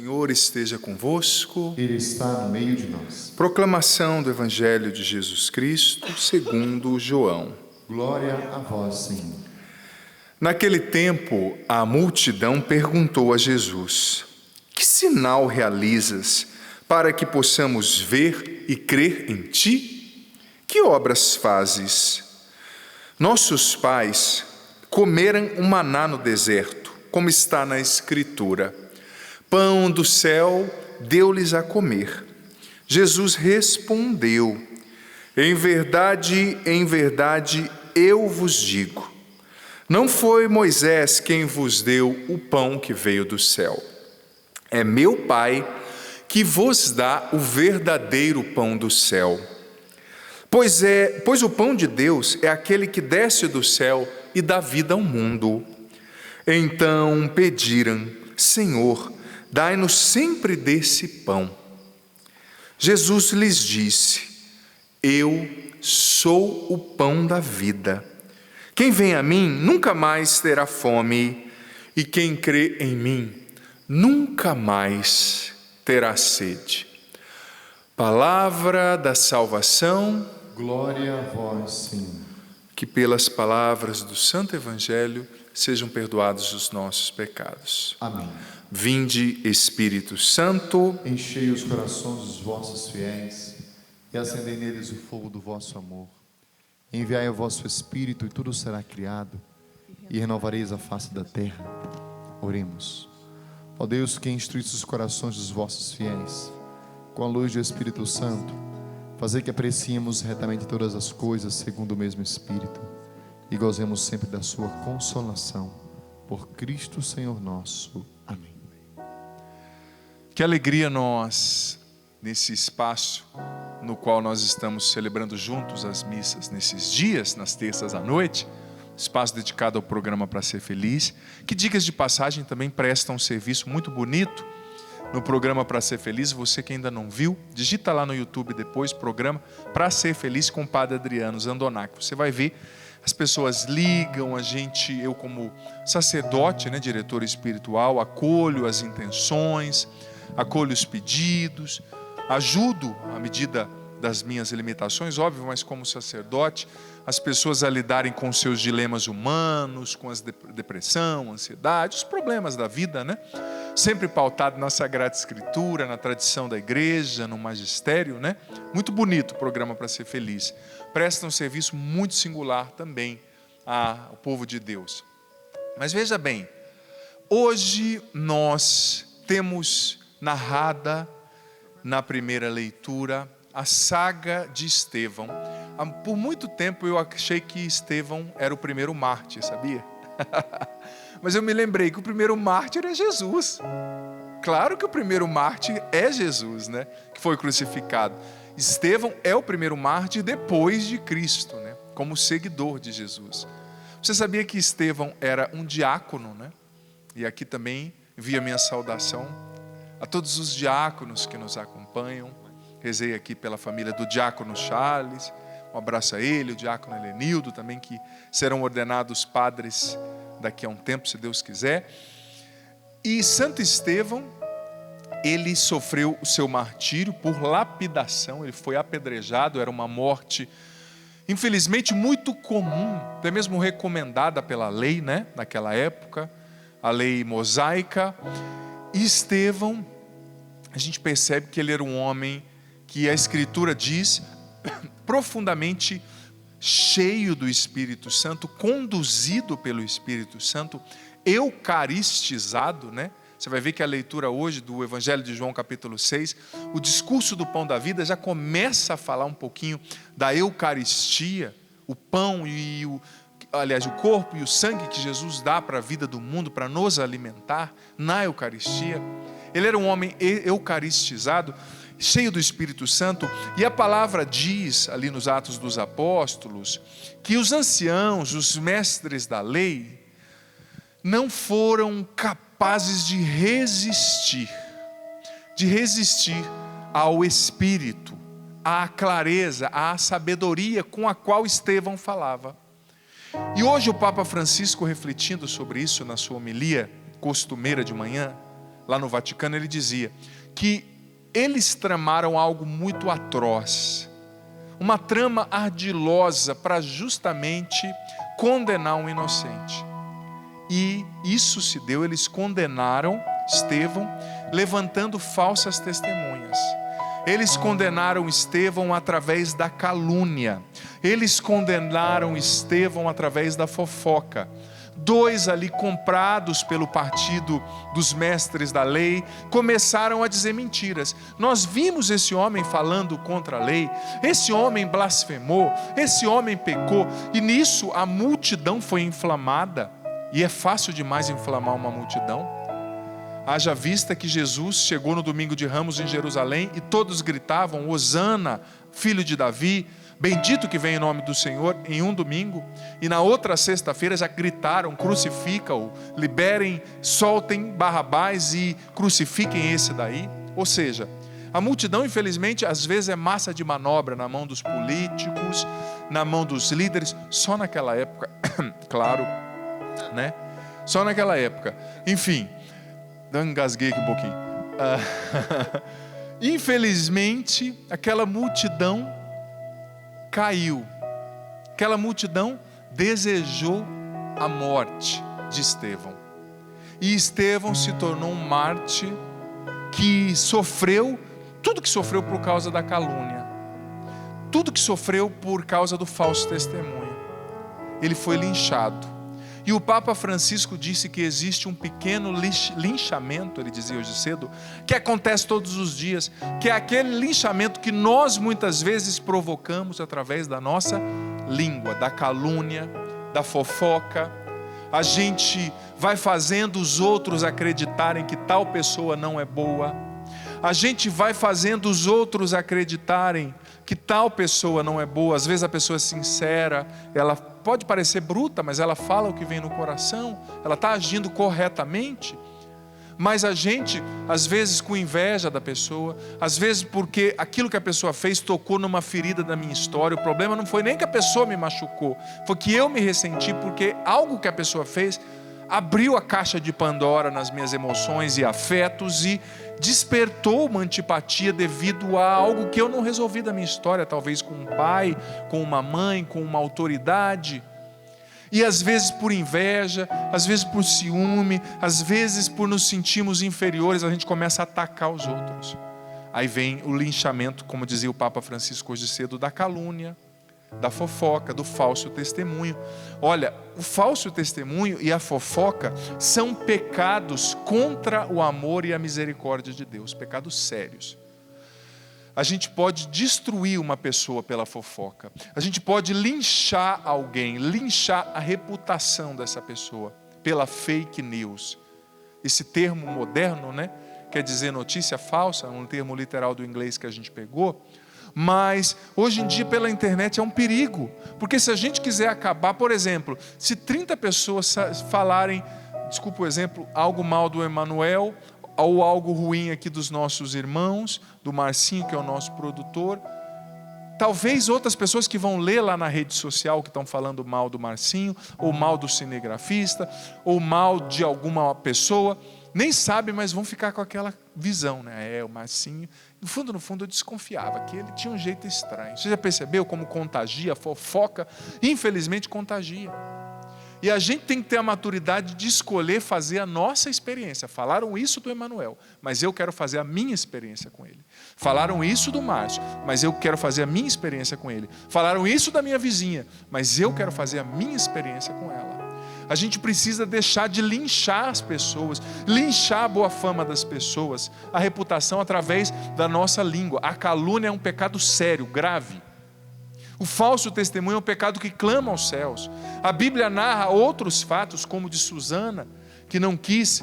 Senhor esteja convosco. Ele está no meio de nós. Proclamação do Evangelho de Jesus Cristo segundo João. Glória a vós, Senhor. Naquele tempo, a multidão perguntou a Jesus: que sinal realizas para que possamos ver e crer em ti? Que obras fazes? Nossos pais comeram um maná no deserto, como está na Escritura. Pão do céu deu-lhes a comer. Jesus respondeu: em verdade, eu vos digo, não foi Moisés quem vos deu o pão que veio do céu. É meu Pai que vos dá o verdadeiro pão do céu. Pois o pão de Deus é aquele que desce do céu e dá vida ao mundo. Então pediram: Senhor, dai-nos sempre desse pão. Jesus lhes disse: eu sou o pão da vida. Quem vem a mim nunca mais terá fome, e quem crê em mim nunca mais terá sede. Palavra da salvação. Glória a vós, Senhor. Que pelas palavras do Santo Evangelho sejam perdoados os nossos pecados. Amém. Vinde, Espírito Santo, Enchei os corações dos vossos fiéis e acendei neles o fogo do vosso amor. Enviai o vosso Espírito e tudo será criado e renovareis a face da terra. Oremos. Ó Deus, que instruísse os corações dos vossos fiéis com a luz do Espírito Santo, fazei que apreciemos retamente todas as coisas segundo o mesmo Espírito e gozemos sempre da sua consolação. Por Cristo Senhor nosso. Amém. Que alegria nós, nesse espaço no qual nós estamos celebrando juntos as missas, nesses dias, nas terças à noite, espaço dedicado ao programa Para Ser Feliz, que dicas de passagem também prestam um serviço muito bonito no programa Para Ser Feliz. Você que ainda não viu, digita lá no YouTube depois, programa Para Ser Feliz com o Padre Adriano Zandonac. Você vai ver, as pessoas ligam, eu como sacerdote, diretor espiritual, acolho as intenções, acolho os pedidos, ajudo à medida das minhas limitações, óbvio, mas como sacerdote, as pessoas a lidarem com seus dilemas humanos, com a depressão, ansiedade, os problemas da vida, Sempre pautado na Sagrada Escritura, na tradição da igreja, no magistério, Muito bonito o programa Para Ser Feliz. Presta um serviço muito singular também ao povo de Deus. Mas veja bem, hoje nós temos narrada na primeira leitura a saga de Estevão. Por muito tempo eu achei que Estevão era o primeiro mártir, sabia? Mas eu me lembrei que o primeiro mártir é Jesus. Claro que o primeiro mártir é Jesus, que foi crucificado. Estevão é o primeiro mártir depois de Cristo, como seguidor de Jesus. Você sabia que Estevão era um diácono, E aqui também envio a minha saudação a todos os diáconos que nos acompanham. Rezei aqui pela família do diácono Charles, um abraço a ele, o diácono Helenildo também, que serão ordenados padres daqui a um tempo, se Deus quiser. E Santo Estevão, ele sofreu o seu martírio por lapidação, ele foi apedrejado, era uma morte, infelizmente, muito comum, até mesmo recomendada pela lei, naquela época, a lei mosaica. E Estevão, a gente percebe que ele era um homem que a Escritura diz profundamente cheio do Espírito Santo, conduzido pelo Espírito Santo, eucaristizado, Você vai ver que a leitura hoje do Evangelho de João capítulo 6, o discurso do pão da vida já começa a falar um pouquinho da Eucaristia, o pão e o corpo e o sangue que Jesus dá para a vida do mundo, para nos alimentar na Eucaristia. Ele era um homem eucaristizado, cheio do Espírito Santo, e a palavra diz ali nos Atos dos Apóstolos que os anciãos, os mestres da lei, não foram capazes de resistir ao Espírito, à clareza, à sabedoria com a qual Estevão falava. E hoje o Papa Francisco, refletindo sobre isso na sua homilia costumeira de manhã, lá no Vaticano, ele dizia que eles tramaram algo muito atroz, uma trama ardilosa para justamente condenar um inocente. E isso se deu, eles condenaram Estevão levantando falsas testemunhas. Eles condenaram Estevão através da calúnia. Eles condenaram Estevão através da fofoca. 2 ali comprados pelo partido dos mestres da lei começaram a dizer mentiras. Nós vimos esse homem falando contra a lei, esse homem blasfemou, esse homem pecou, e nisso a multidão foi inflamada. E é fácil demais inflamar uma multidão. Haja vista que Jesus chegou no domingo de Ramos em Jerusalém e todos gritavam: Hosana, filho de Davi, bendito que vem em nome do Senhor, em um domingo. E na outra sexta-feira já gritaram: crucifica-o, liberem, soltem Barrabás e crucifiquem esse daí. Ou seja, a multidão, infelizmente, às vezes é massa de manobra na mão dos políticos, na mão dos líderes. Só naquela época, claro, né? Só naquela época. Enfim, engasguei aqui um pouquinho. Infelizmente, aquela multidão caiu. Aquela multidão desejou a morte de Estevão. E Estevão se tornou um mártir que sofreu tudo que sofreu por causa da calúnia, tudo que sofreu por causa do falso testemunho. Ele foi linchado. E o Papa Francisco disse que existe um pequeno linchamento, ele dizia hoje cedo, que acontece todos os dias, que é aquele linchamento que nós muitas vezes provocamos através da nossa língua, da calúnia, da fofoca. A gente vai fazendo os outros acreditarem que tal pessoa não é boa. A gente vai fazendo os outros acreditarem que tal pessoa não é boa. Às vezes a pessoa é sincera, ela pode parecer bruta, mas ela fala o que vem no coração, ela está agindo corretamente. Mas a gente, às vezes com inveja da pessoa, às vezes porque aquilo que a pessoa fez tocou numa ferida da minha história. O problema não foi nem que a pessoa me machucou, foi que eu me ressenti porque algo que a pessoa fez abriu a caixa de Pandora nas minhas emoções e afetos e despertou uma antipatia devido a algo que eu não resolvi da minha história, talvez com um pai, com uma mãe, com uma autoridade. E às vezes por inveja, às vezes por ciúme, às vezes por nos sentirmos inferiores, a gente começa a atacar os outros. Aí vem o linchamento, como dizia o Papa Francisco hoje cedo, da calúnia, da fofoca, do falso testemunho. Olha, o falso testemunho e a fofoca são pecados contra o amor e a misericórdia de Deus, pecados sérios. A gente pode destruir uma pessoa pela fofoca, a gente pode linchar alguém, linchar a reputação dessa pessoa pela fake news. Esse termo moderno, né, quer dizer notícia falsa, um termo literal do inglês que a gente pegou. Mas hoje em dia pela internet é um perigo, porque se a gente quiser acabar, por exemplo, se 30 pessoas falarem, desculpa o exemplo, algo mal do Emanuel, ou algo ruim aqui dos nossos irmãos, do Marcinho, que é o nosso produtor, talvez outras pessoas que vão ler lá na rede social que estão falando mal do Marcinho, ou mal do cinegrafista, ou mal de alguma pessoa, nem sabem, mas vão ficar com aquela visão, né? O Marcinho, no fundo eu desconfiava que ele tinha um jeito estranho. Você já percebeu como contagia, fofoca? Infelizmente contagia. E a gente tem que ter a maturidade de escolher fazer a nossa experiência. Falaram isso do Emanuel, mas eu quero fazer a minha experiência com ele. Falaram isso do Márcio, mas eu quero fazer a minha experiência com ele. Falaram isso da minha vizinha, mas eu quero fazer a minha experiência com ela. A gente precisa deixar de linchar as pessoas, linchar a boa fama das pessoas, a reputação através da nossa língua. A calúnia é um pecado sério, grave. O falso testemunho é um pecado que clama aos céus. A Bíblia narra outros fatos, como o de Susana, que não quis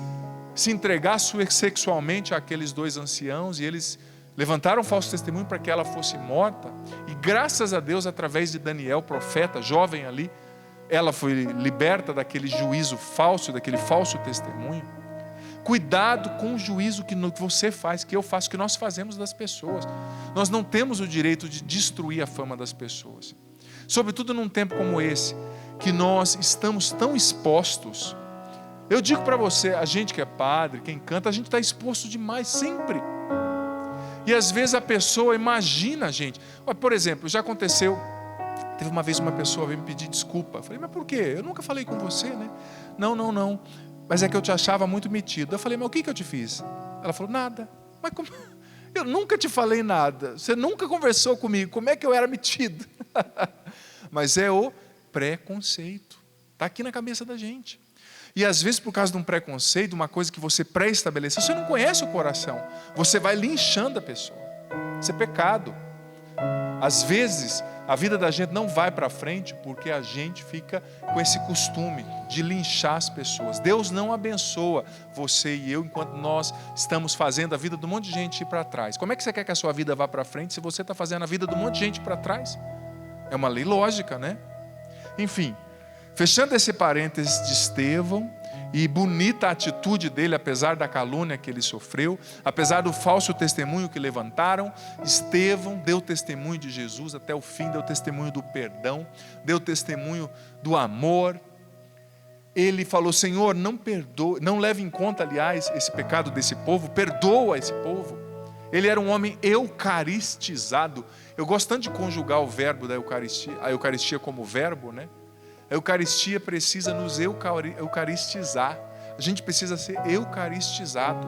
se entregar sexualmente àqueles 2 anciãos, e eles levantaram falso testemunho para que ela fosse morta. E graças a Deus, através de Daniel, profeta, jovem ali, ela foi liberta daquele juízo falso, daquele falso testemunho. Cuidado com o juízo que você faz, que eu faço, que nós fazemos das pessoas. Nós não temos o direito de destruir a fama das pessoas. Sobretudo num tempo como esse, que nós estamos tão expostos Eu digo para você, a gente que é padre, quem canta, a gente está exposto demais sempre. E às vezes a pessoa imagina a gente. Por exemplo, já aconteceu, teve uma vez uma pessoa veio me pedir desculpa. Eu falei, mas por quê? Eu nunca falei com você, né? Não. Mas é que eu te achava muito metido. Eu falei, mas o que eu te fiz? Ela falou, nada. Mas como? Eu nunca te falei nada. Você nunca conversou comigo. Como é que eu era metido? Mas é o preconceito. Está aqui na cabeça da gente. E às vezes por causa de um preconceito, uma coisa que você pré-estabeleceu, você não conhece o coração. Você vai linchando a pessoa. Isso é pecado. Às vezes a vida da gente não vai para frente porque a gente fica com esse costume de linchar as pessoas. Deus não abençoa você e eu enquanto nós estamos fazendo a vida de um monte de gente ir para trás. Como é que você quer que a sua vida vá para frente se você está fazendo a vida de um monte de gente para trás? É uma lei lógica, né? Enfim, fechando esse parênteses de Estevão, e bonita a atitude dele, apesar da calúnia que ele sofreu, apesar do falso testemunho que levantaram, Estevão deu testemunho de Jesus até o fim, deu testemunho do perdão, deu testemunho do amor. Ele falou, Senhor, não perdoa, não leve em conta, aliás, esse pecado desse povo, perdoa esse povo. Ele era um homem eucaristizado. Eu gosto tanto de conjugar o verbo da Eucaristia, a Eucaristia como verbo, né? A Eucaristia precisa nos eucaristizar. A gente precisa ser eucaristizado.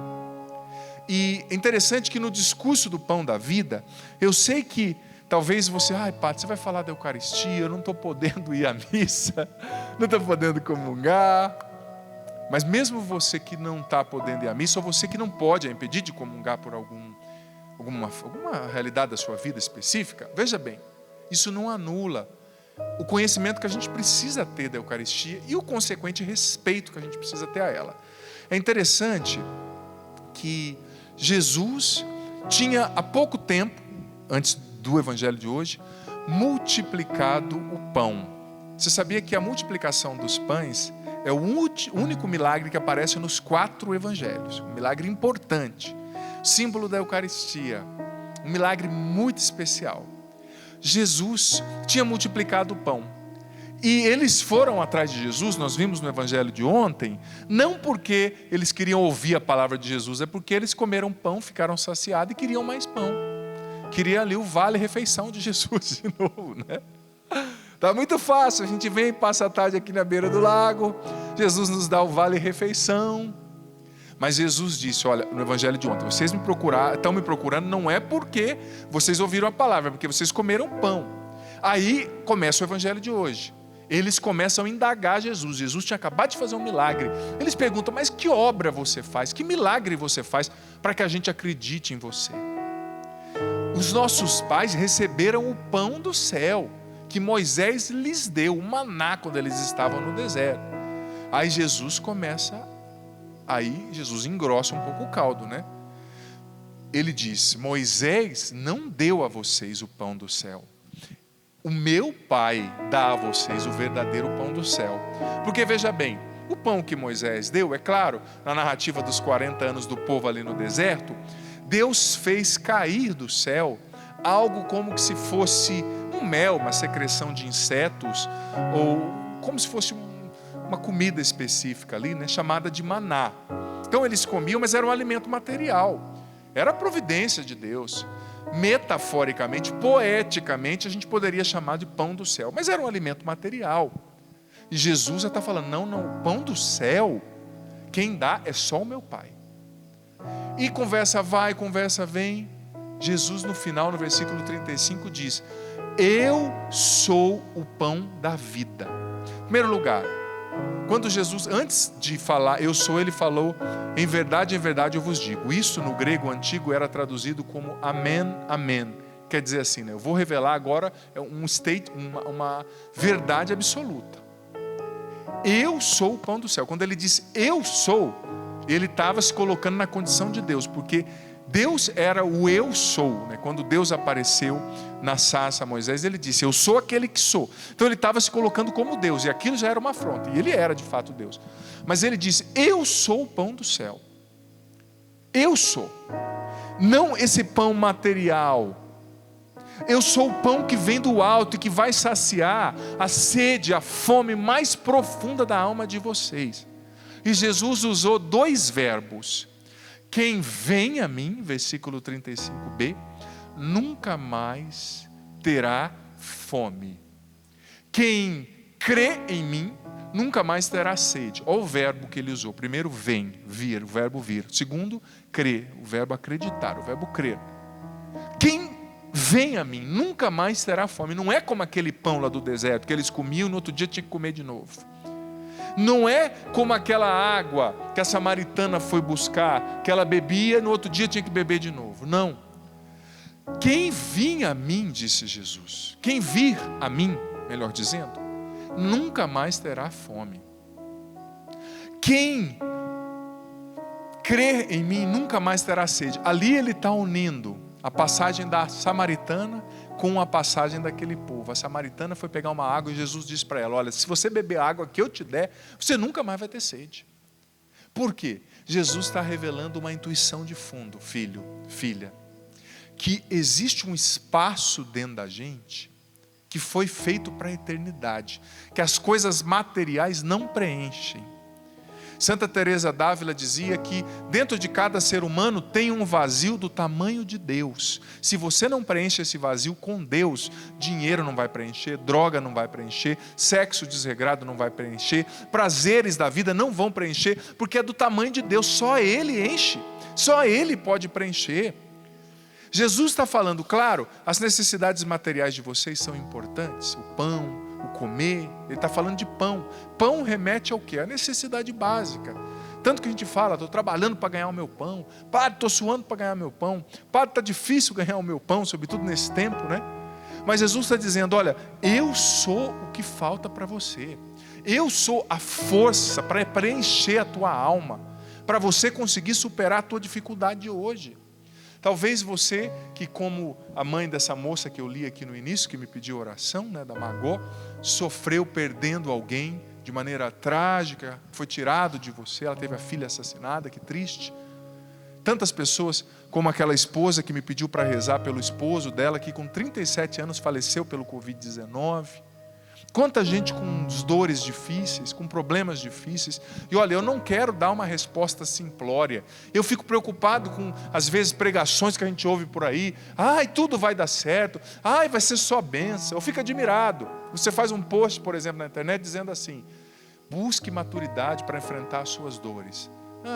E é interessante que no discurso do pão da vida, eu sei que talvez você, Padre, você vai falar da Eucaristia, eu não estou podendo ir à missa, não estou podendo comungar. Mas mesmo você que não está podendo ir à missa, ou você que não pode, é impedido de comungar por alguma realidade da sua vida específica, veja bem, isso não anula o conhecimento que a gente precisa ter da Eucaristia e o consequente respeito que a gente precisa ter a ela. É interessante que Jesus tinha há pouco tempo, antes do Evangelho de hoje, multiplicado o pão. Você sabia que a multiplicação dos pães é o único milagre que aparece nos 4 Evangelhos? Um milagre importante, símbolo da Eucaristia, um milagre muito especial. Jesus tinha multiplicado o pão. E eles foram atrás de Jesus, nós vimos no Evangelho de ontem, não porque eles queriam ouvir a palavra de Jesus, é porque eles comeram pão, ficaram saciados e queriam mais pão. Queria ali o vale-refeição de Jesus de novo, né? Tá muito fácil, a gente vem, passa a tarde aqui na beira do lago, Jesus nos dá o vale-refeição. Mas Jesus disse, olha, no Evangelho de ontem, vocês estão me procurando não é porque vocês ouviram a palavra, é porque vocês comeram pão. Aí começa o Evangelho de hoje. Eles começam a indagar Jesus. Jesus tinha acabado de fazer um milagre. Eles perguntam, mas que obra você faz? Que milagre você faz para que a gente acredite em você? Os nossos pais receberam o pão do céu, que Moisés lhes deu, o maná, quando eles estavam no deserto. Aí Jesus engrossa um pouco o caldo, né? Ele diz, Moisés não deu a vocês o pão do céu. O meu Pai dá a vocês o verdadeiro pão do céu. Porque veja bem, o pão que Moisés deu, é claro, na narrativa dos 40 anos do povo ali no deserto, Deus fez cair do céu algo como que se fosse um mel, uma secreção de insetos, ou como se fosse uma comida específica ali, né, chamada de maná. Então eles comiam, mas era um alimento material. Era a providência de Deus. Metaforicamente, poeticamente, a gente poderia chamar de pão do céu, mas era um alimento material. E Jesus já está falando, não, o pão do céu, quem dá é só o meu Pai. E conversa vai, conversa vem. Jesus no final, no versículo 35 diz, eu sou o pão da vida. Em primeiro lugar, quando Jesus, antes de falar eu sou, ele falou, em verdade eu vos digo. Isso no grego antigo era traduzido como amém, amém. Quer dizer assim, né? Eu vou revelar agora uma verdade absoluta. Eu sou o pão do céu. Quando ele disse eu sou, ele estava se colocando na condição de Deus, porque Deus era o eu sou, né? Quando Deus apareceu na sarça a Moisés, ele disse, eu sou aquele que sou. Então ele estava se colocando como Deus, e aquilo já era uma afronta, e ele era de fato Deus. Mas ele disse, eu sou o pão do céu. Eu sou. Não esse pão material. Eu sou o pão que vem do alto e que vai saciar a sede, a fome mais profunda da alma de vocês. E Jesus usou 2 verbos. Quem vem a mim, versículo 35b, nunca mais terá fome. Quem crê em mim, nunca mais terá sede. Olha o verbo que ele usou. Primeiro, vem, vir, o verbo vir. Segundo, crer, o verbo acreditar, o verbo crer. Quem vem a mim, nunca mais terá fome. Não é como aquele pão lá do deserto, que eles comiam e no outro dia tinha que comer de novo. Não é como aquela água que a samaritana foi buscar, que ela bebia e no outro dia tinha que beber de novo. Não. Quem vir a mim, disse Jesus, quem vir a mim, melhor dizendo, nunca mais terá fome. Quem crer em mim nunca mais terá sede. Ali ele está unindo a passagem da samaritana com a passagem daquele povo. A samaritana foi pegar uma água e Jesus disse para ela: olha, se você beber a água que eu te der, você nunca mais vai ter sede. Por quê? Jesus está revelando uma intuição de fundo, filho, filha, que existe um espaço dentro da gente que foi feito para a eternidade, que as coisas materiais não preenchem. Santa Teresa d'Ávila dizia que dentro de cada ser humano tem um vazio do tamanho de Deus. Se você não preenche esse vazio com Deus, dinheiro não vai preencher, droga não vai preencher, sexo desregrado não vai preencher, prazeres da vida não vão preencher, porque é do tamanho de Deus, só Ele enche, só Ele pode preencher. Jesus está falando, claro, as necessidades materiais de vocês são importantes, o pão, o comer, ele está falando de pão. Pão remete ao quê? A necessidade básica. Tanto que a gente fala, estou trabalhando para ganhar o meu pão, padre, estou suando para ganhar o meu pão, padre, está difícil ganhar o meu pão, sobretudo nesse tempo, né? Mas Jesus está dizendo, olha, eu sou o que falta para você, eu sou a força para preencher a tua alma, para você conseguir superar a tua dificuldade hoje. Talvez você que, como a mãe dessa moça que eu li aqui no início, que me pediu oração, né, da Magó, sofreu perdendo alguém de maneira trágica, foi tirado de você, ela teve a filha assassinada, que triste. Tantas pessoas, como aquela esposa que me pediu para rezar pelo esposo dela, que com 37 anos faleceu pelo Covid-19. Quanta gente com dores difíceis, com problemas difíceis. E olha, eu não quero dar uma resposta simplória. Eu fico preocupado com, às vezes, pregações que a gente ouve por aí. Ai, tudo vai dar certo. Ai, vai ser só bênção. Eu fico admirado. Você faz um post, por exemplo, na internet, dizendo assim: busque maturidade para enfrentar as suas dores.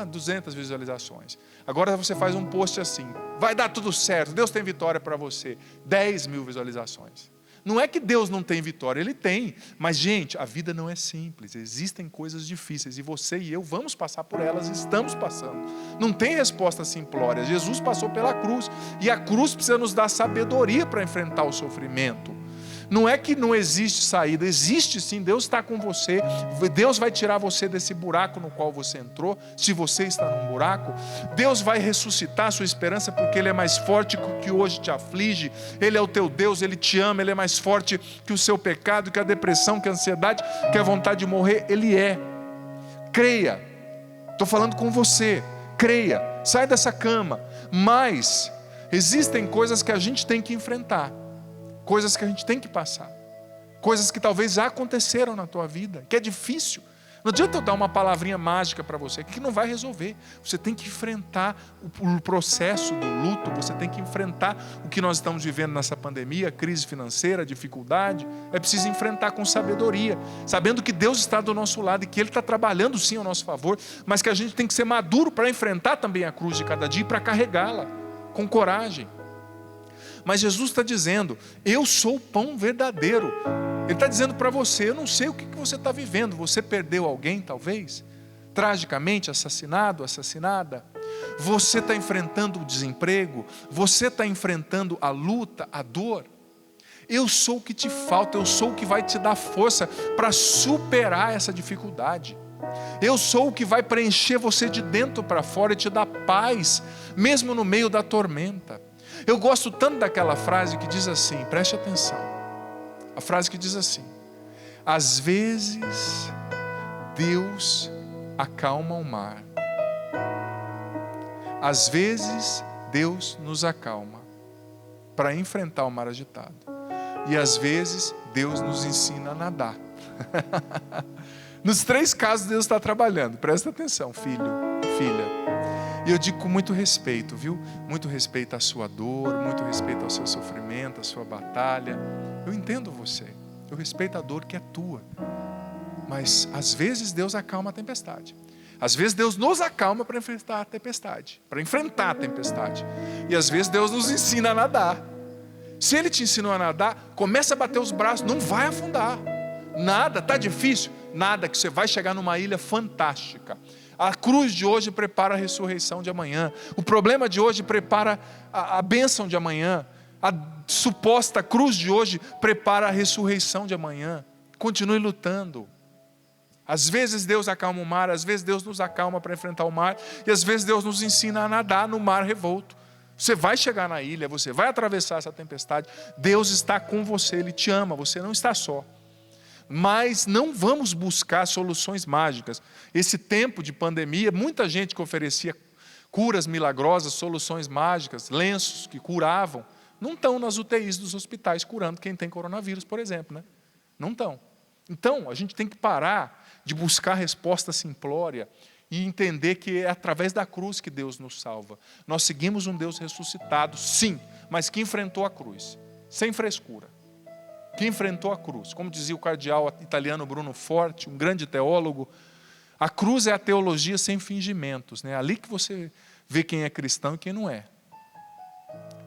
200 visualizações. Agora você faz um post assim: vai dar tudo certo, Deus tem vitória para você. 10 mil visualizações. Não é que Deus não tem vitória, Ele tem. Mas, gente, a vida não é simples. Existem coisas difíceis. E você e eu vamos passar por elas, estamos passando. Não tem resposta simplória. Jesus passou pela cruz. E a cruz precisa nos dar sabedoria para enfrentar o sofrimento. Não é que não existe saída, existe sim, Deus está com você, Deus vai tirar você desse buraco no qual você entrou, se você está num buraco, Deus vai ressuscitar a sua esperança, porque Ele é mais forte que o que hoje te aflige, Ele é o teu Deus, Ele te ama, Ele é mais forte que o seu pecado, que a depressão, que a ansiedade, que a vontade de morrer, Ele é. Creia, estou falando com você, creia, sai dessa cama, mas existem coisas que a gente tem que enfrentar, coisas que a gente tem que passar, coisas que talvez já aconteceram na tua vida, que é difícil. Não adianta eu dar uma palavrinha mágica para você, que não vai resolver. Você tem que enfrentar o processo do luto, você tem que enfrentar o que nós estamos vivendo nessa pandemia, a crise financeira, a dificuldade. É preciso enfrentar com sabedoria, sabendo que Deus está do nosso lado e que Ele está trabalhando sim ao nosso favor, mas que a gente tem que ser maduro para enfrentar também a cruz de cada dia e para carregá-la com coragem. Mas Jesus está dizendo, eu sou o pão verdadeiro. Ele está dizendo para você, eu não sei o que você está vivendo. Você perdeu alguém talvez, tragicamente assassinado, assassinada. Você está enfrentando o desemprego, você está enfrentando a luta, a dor. Eu sou o que te falta, eu sou o que vai te dar força para superar essa dificuldade. Eu sou o que vai preencher você de dentro para fora e te dar paz, mesmo no meio da tormenta. Eu gosto tanto daquela frase que diz assim, preste atenção. A frase que diz assim: às vezes Deus acalma o mar. Às vezes Deus nos acalma para enfrentar o mar agitado. E às vezes Deus nos ensina a nadar. Nos 3 casos Deus está trabalhando. Presta atenção, filho, filha. E eu digo com muito respeito, viu? Muito respeito à sua dor, muito respeito ao seu sofrimento, à sua batalha. Eu entendo você. Eu respeito a dor que é tua. Mas às vezes Deus acalma a tempestade. Às vezes Deus nos acalma para enfrentar a tempestade. E às vezes Deus nos ensina a nadar. Se Ele te ensinou a nadar, começa a bater os braços, não vai afundar. Nada, está difícil? Nada, que você vai chegar numa ilha fantástica. A cruz de hoje prepara a ressurreição de amanhã. O problema de hoje prepara a bênção de amanhã. A suposta cruz de hoje prepara a ressurreição de amanhã. Continue lutando. Às vezes Deus acalma o mar, às vezes Deus nos acalma para enfrentar o mar, e às vezes Deus nos ensina a nadar no mar revolto. Você vai chegar na ilha, você vai atravessar essa tempestade. Deus está com você, Ele te ama, você não está só. Mas não vamos buscar soluções mágicas. Esse tempo de pandemia, muita gente que oferecia curas milagrosas, soluções mágicas, lenços que curavam, não estão nas UTIs dos hospitais curando quem tem coronavírus, por exemplo, né? Não estão. Então, a gente tem que parar de buscar resposta simplória e entender que é através da cruz que Deus nos salva. Nós seguimos um Deus ressuscitado, sim, mas que enfrentou a cruz, sem frescura. Que enfrentou a cruz. Como dizia o cardeal italiano Bruno Forte, um grande teólogo, a cruz é a teologia sem fingimentos, né? Ali que você vê quem é cristão e quem não é.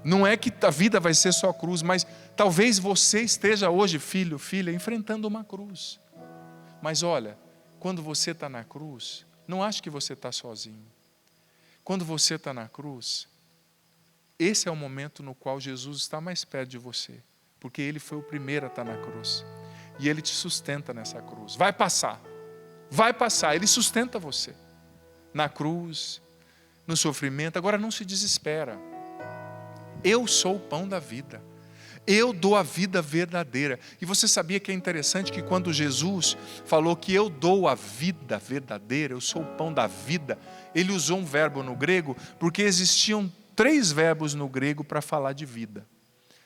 Não é que a vida vai ser só cruz, mas talvez você esteja hoje, filho, filha, enfrentando uma cruz. Mas olha, quando você está na cruz, não ache que você está sozinho. Quando você está na cruz, esse é o momento no qual Jesus está mais perto de você. Porque Ele foi o primeiro a estar na cruz. E Ele te sustenta nessa cruz. Vai passar. Ele sustenta você. Na cruz, no sofrimento. Agora não se desespera. Eu sou o pão da vida. Eu dou a vida verdadeira. E você sabia que é interessante que quando Jesus falou que eu dou a vida verdadeira, eu sou o pão da vida, Ele usou um verbo no grego, porque existiam 3 verbos no grego para falar de vida.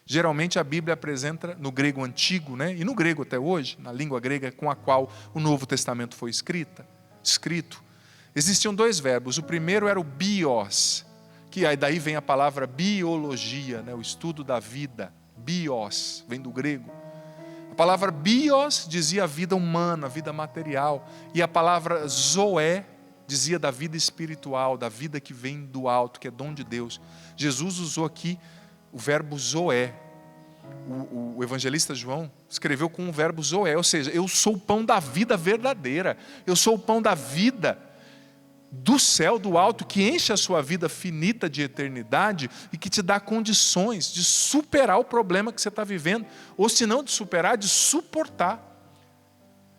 Geralmente a Bíblia apresenta no grego antigo, né? E no grego até hoje, na língua grega com a qual o Novo Testamento foi escrito, existiam 2 verbos. O primeiro era o bios, que aí daí vem a palavra biologia, né? O estudo da vida. Bios, vem do grego. A palavra bios dizia a vida humana, a vida material. E a palavra zoé dizia da vida espiritual, da vida que vem do alto, que é dom de Deus. Jesus usou aqui o verbo zoé. O evangelista João escreveu com o verbo zoé, ou seja, eu sou o pão da vida verdadeira. Eu sou o pão da vida do céu, do alto, que enche a sua vida finita de eternidade e que te dá condições de superar o problema que você está vivendo, ou se não de superar, de suportar.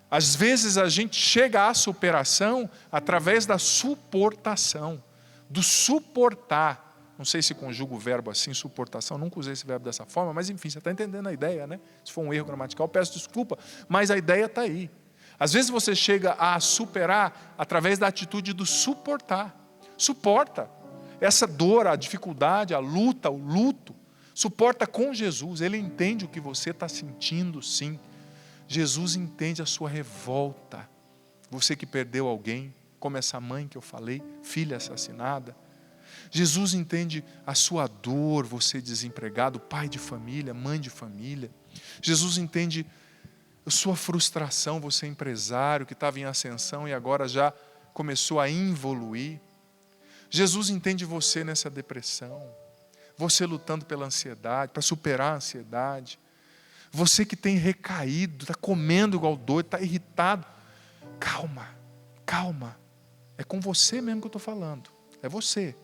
Às vezes a gente chega à superação através da suportação, do suportar. Não sei se conjuga o verbo assim, suportação, nunca usei esse verbo dessa forma, mas enfim, você está entendendo a ideia, né? Se for um erro gramatical, peço desculpa, mas a ideia está aí. Às vezes você chega a superar através da atitude do suportar. Suporta essa dor, a dificuldade, a luta, o luto. Suporta com Jesus. Ele entende o que você está sentindo, sim. Jesus entende a sua revolta. Você que perdeu alguém, como essa mãe que eu falei, filha assassinada. Jesus entende a sua dor, você desempregado, pai de família, mãe de família. Jesus entende a sua frustração, você empresário que estava em ascensão e agora já começou a involuir. Jesus entende você nessa depressão, você lutando pela ansiedade, para superar a ansiedade. Você que tem recaído, está comendo igual doido, está irritado. Calma, calma. É com você mesmo que eu estou falando. É você.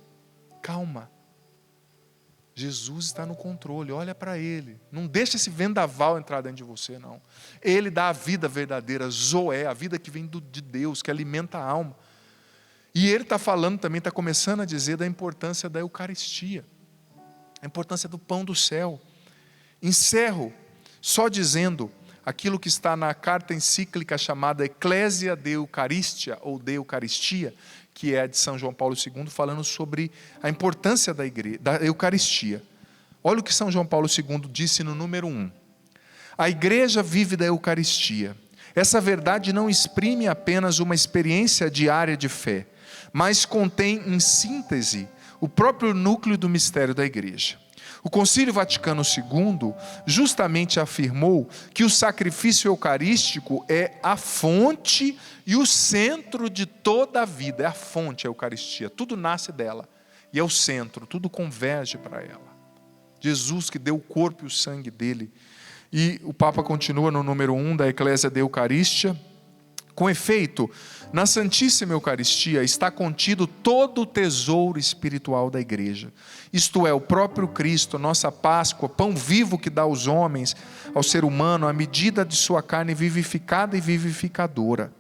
Calma. Jesus está no controle, olha para Ele. Não deixa esse vendaval entrar dentro de você, não. Ele dá a vida verdadeira, zoé, a vida que vem de Deus, que alimenta a alma. E Ele está falando também, está começando a dizer da importância da Eucaristia. A importância do pão do céu. Encerro só dizendo aquilo que está na carta encíclica chamada Ecclesia de Eucaristia, ou de Eucaristia, que é de São João Paulo II, falando sobre a importância da Eucaristia. Olha o que São João Paulo II disse no número 1. A igreja vive da Eucaristia. Essa verdade não exprime apenas uma experiência diária de fé, mas contém em síntese o próprio núcleo do mistério da igreja. O Concílio Vaticano II justamente afirmou que o sacrifício eucarístico é a fonte e o centro de toda a vida. É a fonte, a Eucaristia, tudo nasce dela, e é o centro, tudo converge para ela. Jesus que deu o corpo e o sangue dele. E o Papa continua no número 1 da Eclésia de Eucaristia: com efeito, na Santíssima Eucaristia está contido todo o tesouro espiritual da igreja, isto é, o próprio Cristo, nossa Páscoa, pão vivo que dá aos homens, ao ser humano, a medida de sua carne vivificada e vivificadora.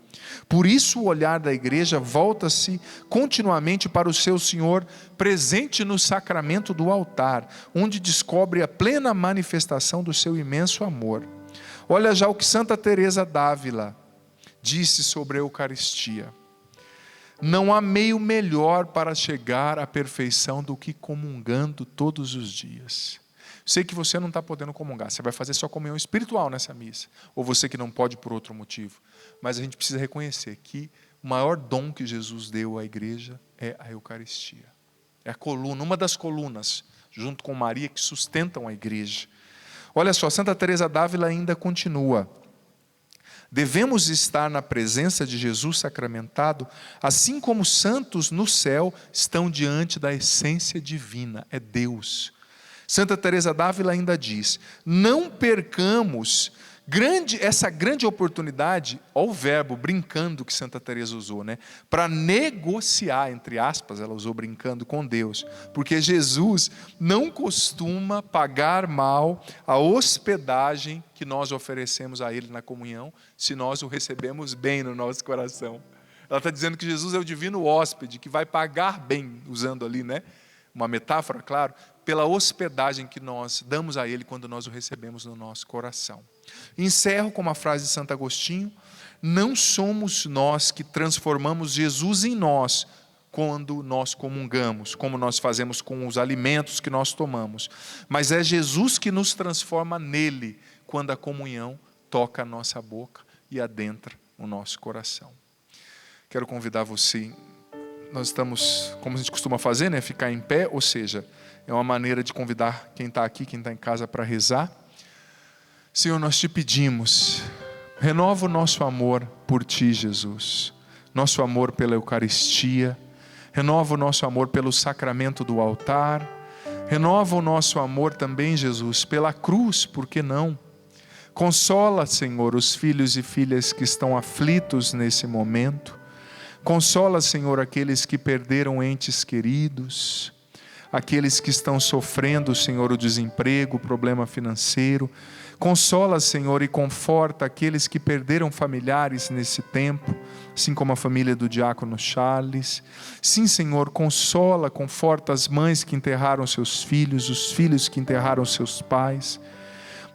Por isso o olhar da igreja volta-se continuamente para o seu Senhor, presente no sacramento do altar, onde descobre a plena manifestação do seu imenso amor. Olha já o que Santa Teresa d'Ávila disse sobre a Eucaristia: não há meio melhor para chegar à perfeição do que comungando todos os dias. Sei que você não está podendo comungar, você vai fazer sua comunhão espiritual nessa missa, ou você que não pode por outro motivo, mas a gente precisa reconhecer que o maior dom que Jesus deu à igreja é a Eucaristia. É a coluna, uma das colunas, junto com Maria, que sustentam a igreja. Olha só, Santa Teresa d'Ávila ainda continua: devemos estar na presença de Jesus sacramentado, assim como os santos no céu estão diante da essência divina, é Deus. Santa Teresa d'Ávila ainda diz: não percamos essa grande oportunidade, olha o verbo brincando que Santa Teresa usou, né? Para negociar, entre aspas, ela usou brincando com Deus, porque Jesus não costuma pagar mal a hospedagem que nós oferecemos a Ele na comunhão, se nós o recebemos bem no nosso coração. Ela está dizendo que Jesus é o divino hóspede, que vai pagar bem, usando ali, né? Uma metáfora, claro, pela hospedagem que nós damos a Ele quando nós o recebemos no nosso coração. Encerro com uma frase de Santo Agostinho: não somos nós que transformamos Jesus em nós quando nós comungamos, como nós fazemos com os alimentos que nós tomamos, mas é Jesus que nos transforma nele quando a comunhão toca a nossa boca e adentra o nosso coração. Quero convidar você, nós estamos, como a gente costuma fazer, né, ficar em pé, ou seja, é uma maneira de convidar quem está aqui, quem está em casa, para rezar. Senhor, nós te pedimos, renova o nosso amor por Ti, Jesus, nosso amor pela Eucaristia, renova o nosso amor pelo sacramento do altar, renova o nosso amor também, Jesus, pela cruz, por que não? Consola, Senhor, os filhos e filhas que estão aflitos nesse momento, consola, Senhor, aqueles que perderam entes queridos, aqueles que estão sofrendo, Senhor, o desemprego, o problema financeiro. Consola, Senhor, e conforta aqueles que perderam familiares nesse tempo, assim como a família do diácono Charles. Sim, Senhor, consola, conforta as mães que enterraram seus filhos, os filhos que enterraram seus pais.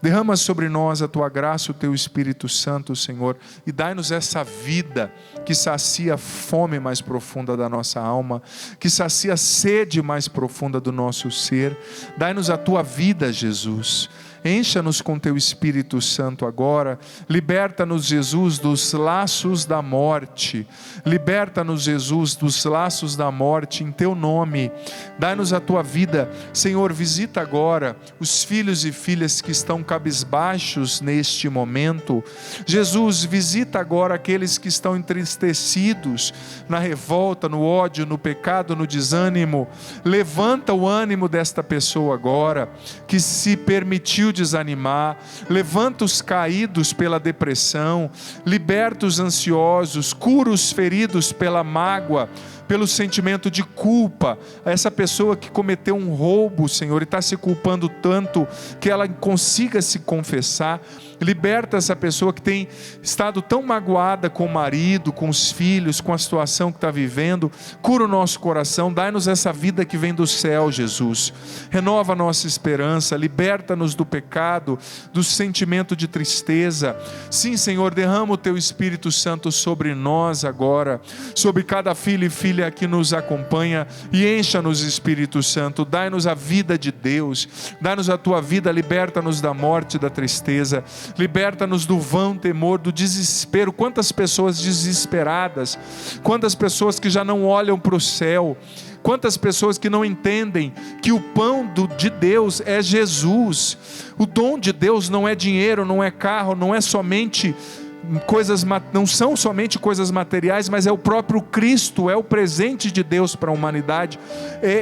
Derrama sobre nós a Tua graça, o Teu Espírito Santo, Senhor, e dai-nos essa vida que sacia a fome mais profunda da nossa alma, que sacia a sede mais profunda do nosso ser. Dai-nos a Tua vida, Jesus. Encha-nos com Teu Espírito Santo agora. Liberta-nos, Jesus, dos laços da morte. Liberta-nos, Jesus, dos laços da morte, em Teu nome. Dai-nos a Tua vida. Senhor, visita agora os filhos e filhas que estão cabisbaixos neste momento. Jesus, visita agora aqueles que estão entristecidos na revolta, no ódio, no pecado, no desânimo. Levanta o ânimo desta pessoa agora, que se permitiu desanimar. Levanta os caídos pela depressão, liberta os ansiosos, cura os feridos pela mágoa, pelo sentimento de culpa. Essa pessoa que cometeu um roubo, Senhor, e está se culpando tanto, que ela consiga se confessar. Liberta essa pessoa que tem estado tão magoada com o marido, com os filhos, com a situação que está vivendo. Cura o nosso coração, dai-nos essa vida que vem do céu, Jesus. Renova a nossa esperança, liberta-nos do pecado, do sentimento de tristeza. Sim, Senhor, derrama o Teu Espírito Santo sobre nós agora, sobre cada filho e filha família que nos acompanha e encha-nos, Espírito Santo. Dai-nos a vida de Deus, dá-nos a tua vida, liberta-nos da morte e da tristeza, liberta-nos do vão temor, do desespero. Quantas pessoas desesperadas, quantas pessoas que já não olham para o céu, quantas pessoas que não entendem que o pão de Deus é Jesus. O dom de Deus não é dinheiro, não é carro, não são somente coisas materiais, mas é o próprio Cristo, é o presente de Deus para a humanidade.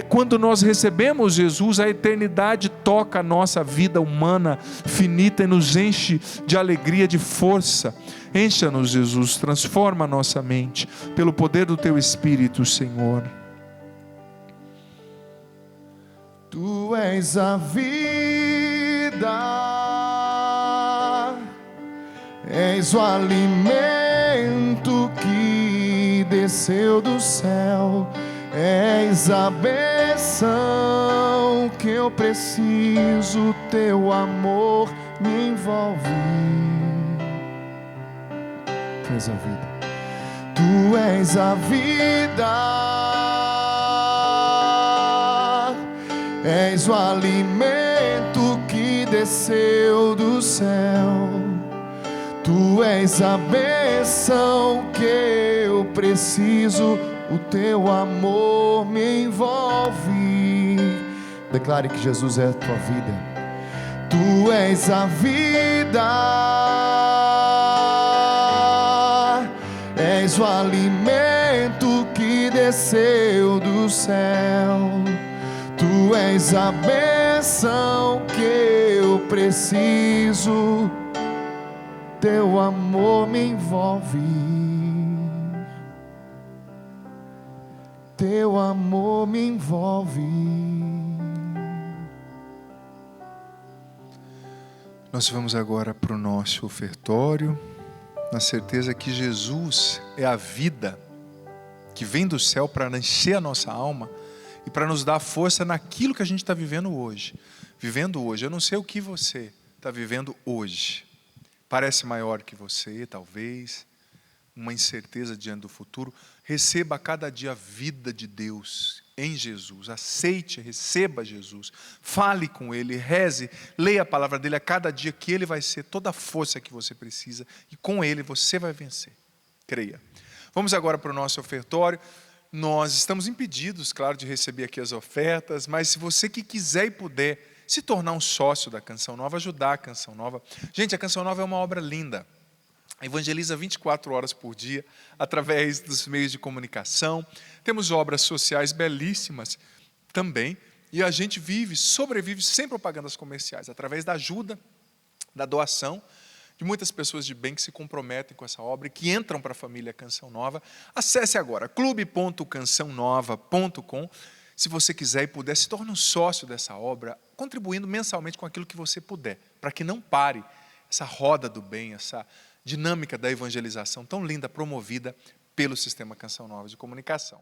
Quando nós recebemos Jesus, a eternidade toca a nossa vida humana finita e nos enche de alegria, de força. Encha-nos, Jesus, transforma a nossa mente pelo poder do teu Espírito, Senhor. Tu és a vida, és o alimento que desceu do céu, és a bênção que eu preciso, teu amor me envolve. Tu és a vida, tu és a vida. És o alimento que desceu do céu. Tu és a bênção que eu preciso, o teu amor me envolve. Declare que Jesus é a tua vida. Tu és a vida, és o alimento que desceu do céu. Tu és a bênção que eu preciso, teu amor me envolve, teu amor me envolve. Nós vamos agora para o nosso ofertório, na certeza que Jesus é a vida que vem do céu para encher a nossa alma e para nos dar força naquilo que a gente está vivendo hoje. Eu não sei o que você está vivendo hoje. Parece maior que você, talvez. Uma incerteza diante do futuro. Receba a cada dia a vida de Deus em Jesus. Aceite, receba Jesus. Fale com Ele, reze, leia a palavra dEle a cada dia, que Ele vai ser toda a força que você precisa. E com Ele você vai vencer. Creia. Vamos agora para o nosso ofertório. Nós estamos impedidos, claro, de receber aqui as ofertas, mas se você que quiser e puder se tornar um sócio da Canção Nova, ajudar a Canção Nova. Gente, a Canção Nova é uma obra linda. Evangeliza 24 horas por dia, através dos meios de comunicação. Temos obras sociais belíssimas também. E a gente sobrevive sem propagandas comerciais, através da ajuda, da doação, de muitas pessoas de bem que se comprometem com essa obra e que entram para a família Canção Nova. Acesse agora, clube.cançãonova.com. Se você quiser e puder, se torne um sócio dessa obra, contribuindo mensalmente com aquilo que você puder, para que não pare essa roda do bem, essa dinâmica da evangelização tão linda, promovida pelo Sistema Canção Nova de Comunicação.